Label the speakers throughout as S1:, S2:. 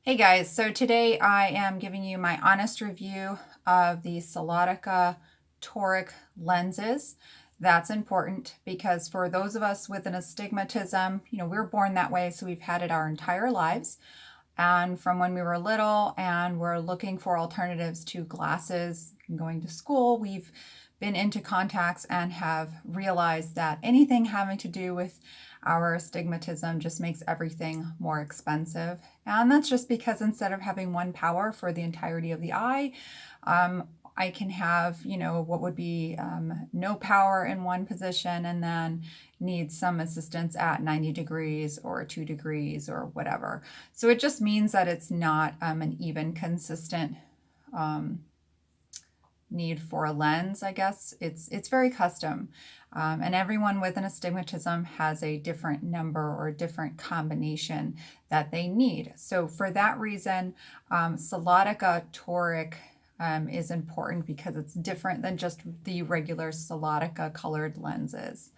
S1: Hey guys, so today I am giving you my honest review of the Solotica Toric lenses. That's important because for those of us with an astigmatism, we're born that way, so we've had it our entire lives. And from when we were little and we're looking for alternatives to glasses and going to school, we've been into contacts and have realized that anything having to do with our astigmatism just makes everything more expensive. And that's just because instead of having one power for the entirety of the eye, I can have, what would be no power in one position and then need some assistance at 90 degrees or 2 degrees or whatever. So it just means that it's not an even consistent need for a lens, I guess. It's very custom. And everyone with an astigmatism has a different number or a different combination that they need. So for that reason, Solotica Toric is important because it's different than just the regular Solotica colored lenses.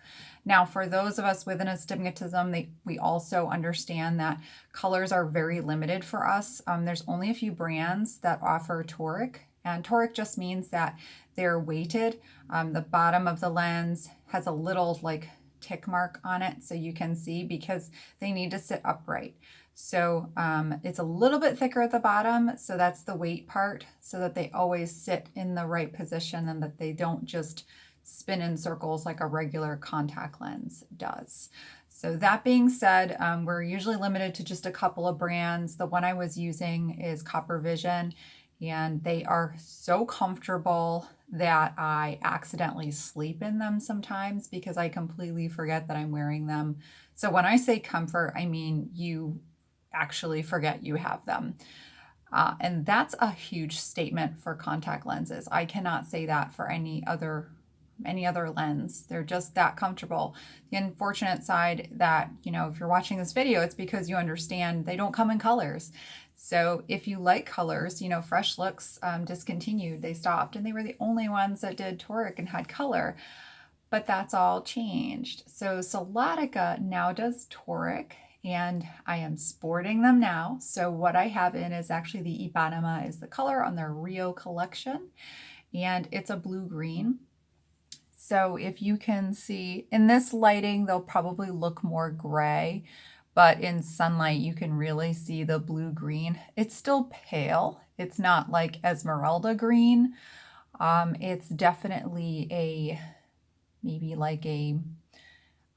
S1: Now, for those of us with an astigmatism, we also understand that colors are very limited for us. There's only a few brands that offer toric, and toric just means that they're weighted. The bottom of the lens has a little tick mark on it so you can see because they need to sit upright. So it's a little bit thicker at the bottom, so that's the weight part, so that they always sit in the right position and that they don't just spin in circles like a regular contact lens does. So that being said, we're usually limited to just a couple of brands. The one I was using is Copper Vision, and they are so comfortable that I accidentally sleep in them sometimes because I completely forget that I'm wearing them. So when I say comfort, I mean you actually forget you have them. And that's a huge statement for contact lenses. I cannot say that for any other lens. They're just that comfortable. The unfortunate side that, if you're watching this video, it's because you understand they don't come in colors. So if you like colors, Fresh Looks discontinued. They stopped, and they were the only ones that did toric and had color. But that's all changed. So Solotica now does toric, and I am sporting them now. So what I have in is actually the Ipanema is the color on their Rio collection, and it's a blue-green. So if you can see, in this lighting, they'll probably look more gray, but in sunlight, you can really see the blue-green. It's still pale. It's not like Esmeralda green. It's definitely maybe like a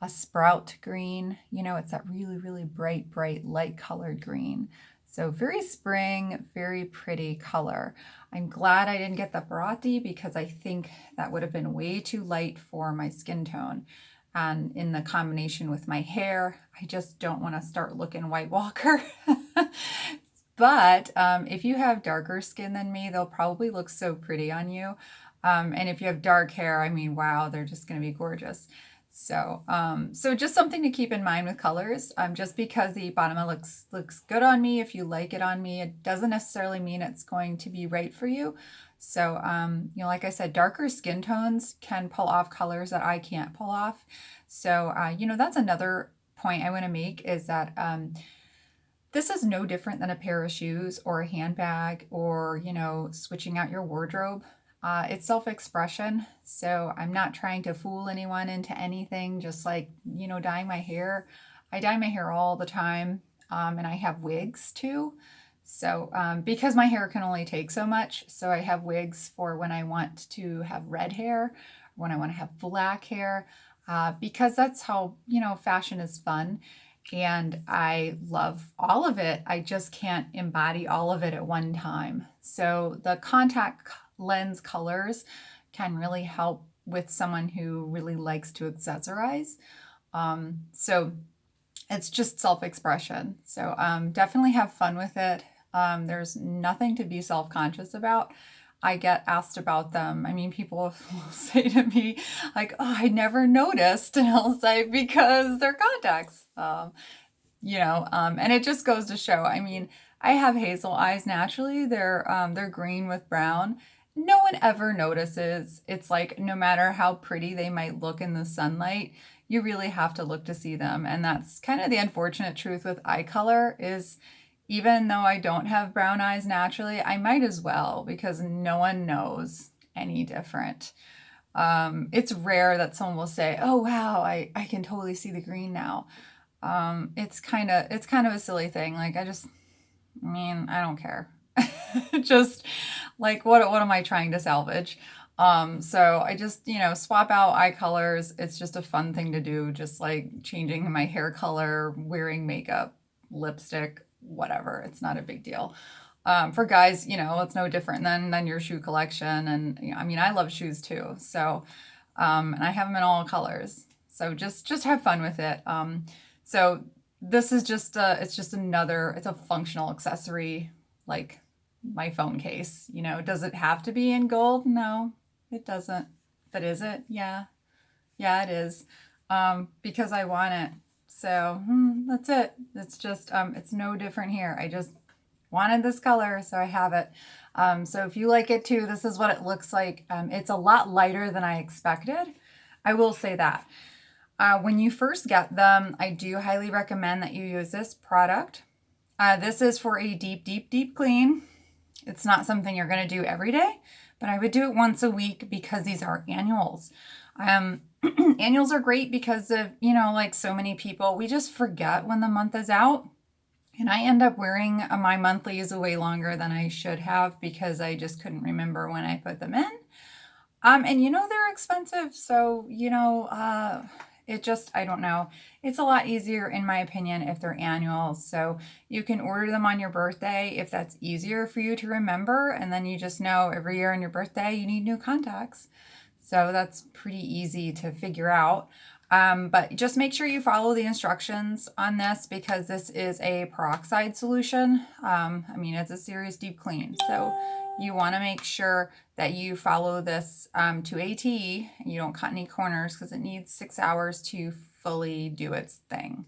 S1: sprout green. It's that really, really bright, light colored green. So very spring, very pretty color. I'm glad I didn't get the Barati because I think that would have been way too light for my skin tone. And in the combination with my hair, I just don't want to start looking White Walker. But if you have darker skin than me, they'll probably look so pretty on you. And if you have dark hair, I mean, wow, they're just going to be gorgeous. So, just something to keep in mind with colors. Just because the Ipanema looks good on me, if you like it on me, it doesn't necessarily mean it's going to be right for you. So, like I said, darker skin tones can pull off colors that I can't pull off. So, that's another point I want to make is that this is no different than a pair of shoes or a handbag or, switching out your wardrobe. It's self-expression, so I'm not trying to fool anyone into anything, just like, dyeing my hair. I dye my hair all the time, and I have wigs too. So because my hair can only take so much, so I have wigs for when I want to have red hair, when I want to have black hair, because that's how, fashion is fun. And I love all of it. I just can't embody all of it at one time. So the contact lens colors can really help with someone who really likes to accessorize. So it's just self-expression. So definitely have fun with it. There's nothing to be self-conscious about. I get asked about them. I mean, people will say to me, like, oh, I never noticed. And I'll say, because they're contacts. And it just goes to show. I mean, I have hazel eyes naturally. They're green with brown. No one ever notices. It's like no matter how pretty they might look in the sunlight, you really have to look to see them. And that's kind of the unfortunate truth with eye color is even though I don't have brown eyes naturally, I might as well because no one knows any different. It's rare that someone will say, "Oh wow, I can totally see the green now." It's kind of a silly thing. Like I mean, I don't care. Just like what am I trying to salvage? So I just, swap out eye colors. It's just a fun thing to do, just like changing my hair color, wearing makeup, lipstick, whatever. It's not a big deal. For guys, it's no different than your shoe collection. And I mean, I love shoes too. So, and I have them in all colors. So just have fun with it. So this is it's a functional accessory, like my phone case. Does it have to be in gold? No, it doesn't. But is it? Yeah. Yeah, it is. Because I want it. So that's it. It's no different here. I just wanted this color, so I have it. So if you like it too, this is what it looks like. It's a lot lighter than I expected. I will say that. When you first get them, I do highly recommend that you use this product. This is for a deep, deep, deep clean. It's not something you're going to do every day, but I would do it once a week because these are annuals. Annuals are great because of, like so many people, we just forget when the month is out. And I end up wearing my monthlies way longer than I should have because I just couldn't remember when I put them in. And they're expensive. So, I don't know. It's a lot easier, in my opinion, if they're annuals. So you can order them on your birthday if that's easier for you to remember. And then you just know every year on your birthday, you need new contacts. So that's pretty easy to figure out. But just make sure you follow the instructions on this because this is a peroxide solution. It's a serious deep clean. So you want to make sure that you follow this to a T. You don't cut any corners because it needs 6 hours to fully do its thing.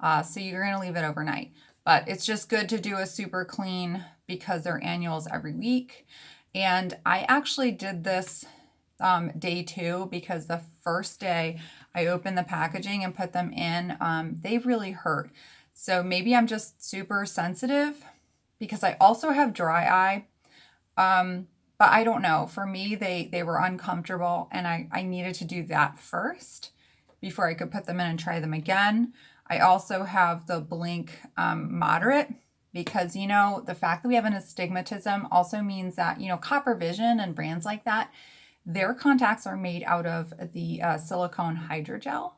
S1: So you're going to leave it overnight. But it's just good to do a super clean because they're annuals every week. And I actually did this day 2 because the first day I opened the packaging and put them in, they really hurt. So maybe I'm just super sensitive because I also have dry eye. But I don't know. For me, they were uncomfortable and I needed to do that first before I could put them in and try them again. I also have the blink moderate because, the fact that we have an astigmatism also means that, Copper Vision and brands like that, their contacts are made out of the silicone hydrogel,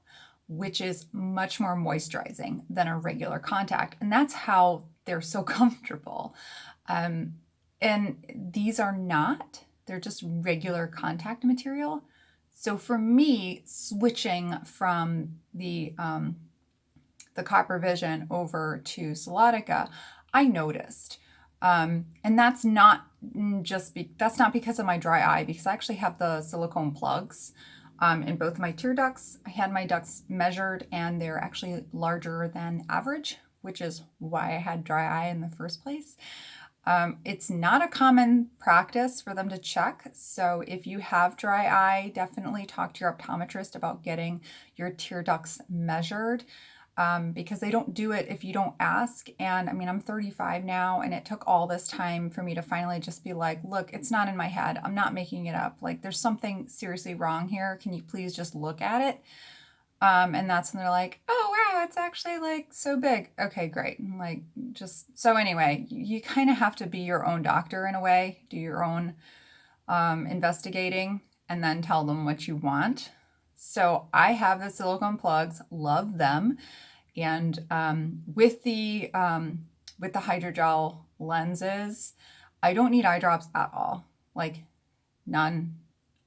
S1: which is much more moisturizing than a regular contact. And that's how they're so comfortable. And these are not, they're just regular contact material. So for me, switching from the Copper Vision over to Solotica, I noticed. And that's not because of my dry eye, because I actually have the silicone plugs in both my tear ducts. I had my ducts measured and they're actually larger than average, which is why I had dry eye in the first place. It's not a common practice for them to check. So if you have dry eye, definitely talk to your optometrist about getting your tear ducts measured. Because they don't do it if you don't ask. And I'm 35 now, and it took all this time for me to finally just be like, look, it's not in my head. I'm not making it up. Like, there's something seriously wrong here. Can you please just look at it? And that's when they're like, oh, wow, it's actually like so big. Okay, great. So anyway, you kind of have to be your own doctor in a way, do your own investigating, and then tell them what you want. So I have the silicone plugs, love them. And with the hydrogel lenses, I don't need eye drops at all. Like none,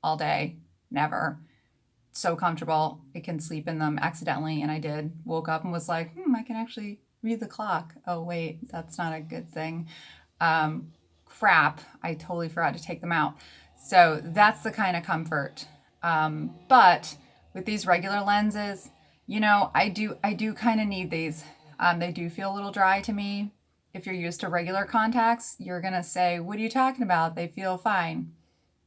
S1: all day, never. So comfortable. I can sleep in them accidentally, and I did. Woke up and was like, I can actually read the clock. Oh wait, that's not a good thing. Crap, I totally forgot to take them out. So that's the kind of comfort. But with these regular lenses, I do kind of need these. They do feel a little dry to me. If you're used to regular contacts, you're going to say, what are you talking about? They feel fine.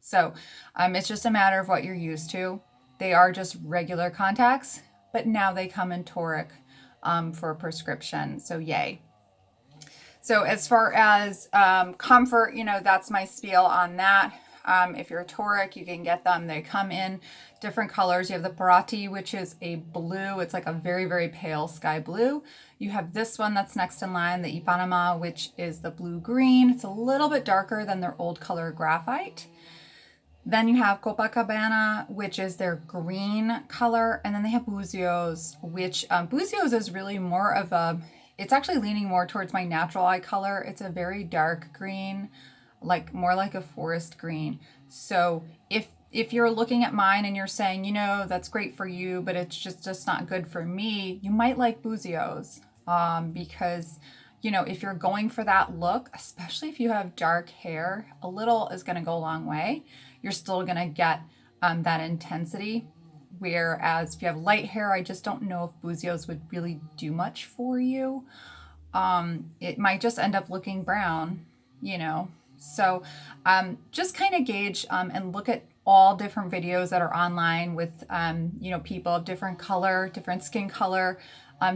S1: So it's just a matter of what you're used to. They are just regular contacts, but now they come in toric for a prescription. So yay. So as far as comfort, that's my spiel on that. If you're a toric, you can get them. They come in different colors. You have the Parati, which is a blue. It's like a very, very pale sky blue. You have this one that's next in line, the Ipanema, which is the blue-green. It's a little bit darker than their old color graphite. Then you have Copacabana, which is their green color. And then they have Buzios, which Buzios is really more of a, it's actually leaning more towards my natural eye color. It's a very dark green, like more like a forest green. So if you're looking at mine and you're saying, that's great for you, but it's just not good for me, you might like Buzios because, if you're going for that look, especially if you have dark hair, a little is going to go a long way. You're still going to get that intensity. Whereas if you have light hair, I just don't know if Buzios would really do much for you. It might just end up looking brown, So just kind of gauge and look at all different videos that are online with, people of different color, different skin color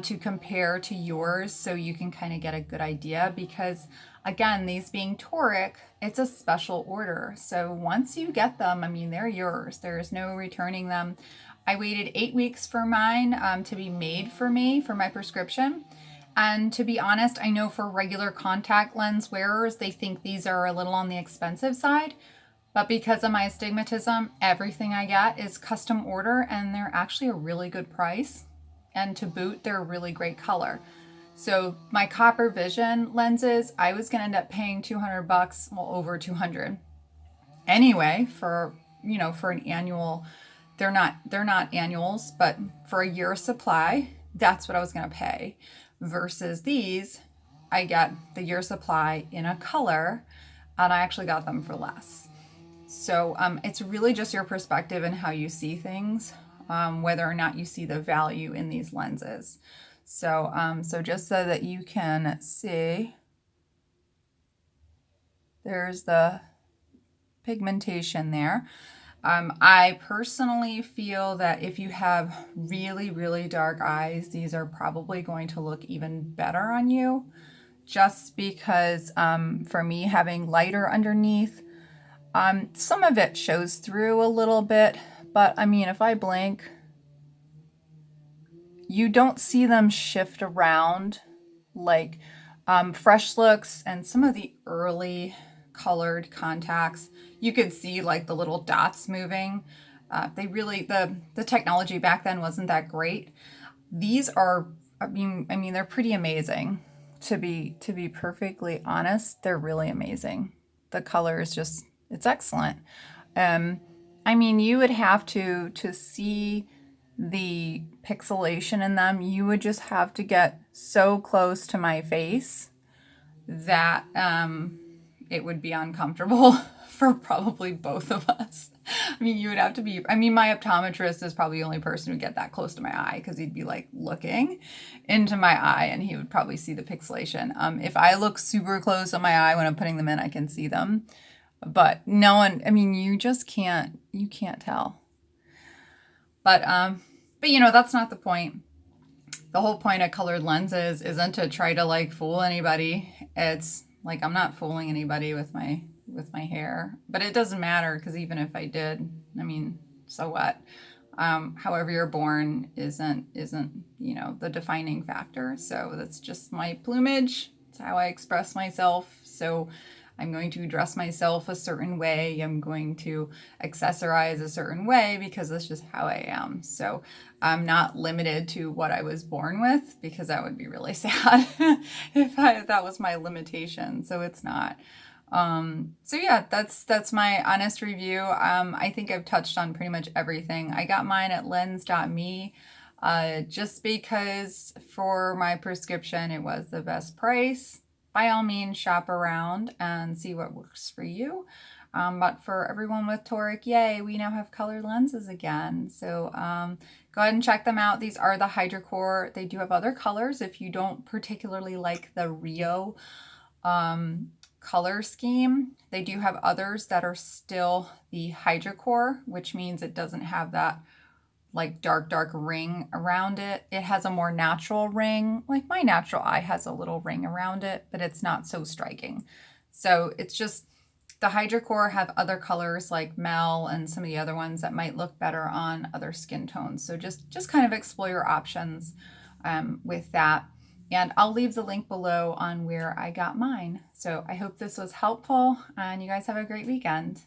S1: to compare to yours so you can kind of get a good idea because again, these being toric, it's a special order. So once you get them, they're yours. There's no returning them. I waited 8 weeks for mine to be made for me for my prescription. And to be honest, I know for regular contact lens wearers, they think these are a little on the expensive side. But because of my astigmatism, everything I get is custom order and they're actually a really good price. And to boot, they're a really great color. So my copper vision lenses, I was going to end up paying $200, well, over 200. Anyway, for an annual, they're not annuals, but for a year supply, that's what I was going to pay. Versus these, I get the year supply in a color, and I actually got them for less. So it's really just your perspective and how you see things, whether or not you see the value in these lenses. So, just so that you can see, there's the pigmentation there. I personally feel that if you have really, really dark eyes, these are probably going to look even better on you. Just because for me, having lighter underneath, some of it shows through a little bit. But if I blink, you don't see them shift around like Fresh Looks and some of the early colored contacts. You could see like the little dots moving. They really, the technology back then wasn't that great. These are, they're pretty amazing. To be perfectly honest, they're really amazing. The color is just, it's excellent. You would have to see the pixelation in them, you would just have to get so close to my face that it would be uncomfortable for probably both of us. You would have to be, my optometrist is probably the only person who would get that close to my eye because he'd be like looking into my eye and he would probably see the pixelation. If I look super close on my eye when I'm putting them in, I can see them. But no one, you just can't, you can't tell. But that's not the point. The whole point of colored lenses isn't to try to like fool anybody. It's like, I'm not fooling anybody with my hair, but it doesn't matter because even if I did, so what? However you're born isn't, the defining factor. So that's just my plumage. It's how I express myself. So I'm going to dress myself a certain way. I'm going to accessorize a certain way because that's just how I am. So I'm not limited to what I was born with because that would be really sad if that was my limitation. So it's not. So yeah, that's my honest review. I think I've touched on pretty much everything. I got mine at lens.me just because for my prescription, it was the best price. By all means, shop around and see what works for you. But for everyone with toric, yay, we now have colored lenses again. So go ahead and check them out. These are the HydraCore. They do have other colors if you don't particularly like the Rio color scheme. They do have others that are still the HydraCore, which means it doesn't have that like dark ring around it. It has a more natural ring. Like my natural eye has a little ring around it, but it's not so striking. So it's just the Hydrocore have other colors like Mel and some of the other ones that might look better on other skin tones. So just kind of explore your options with that. And I'll leave the link below on where I got mine. So I hope this was helpful and you guys have a great weekend.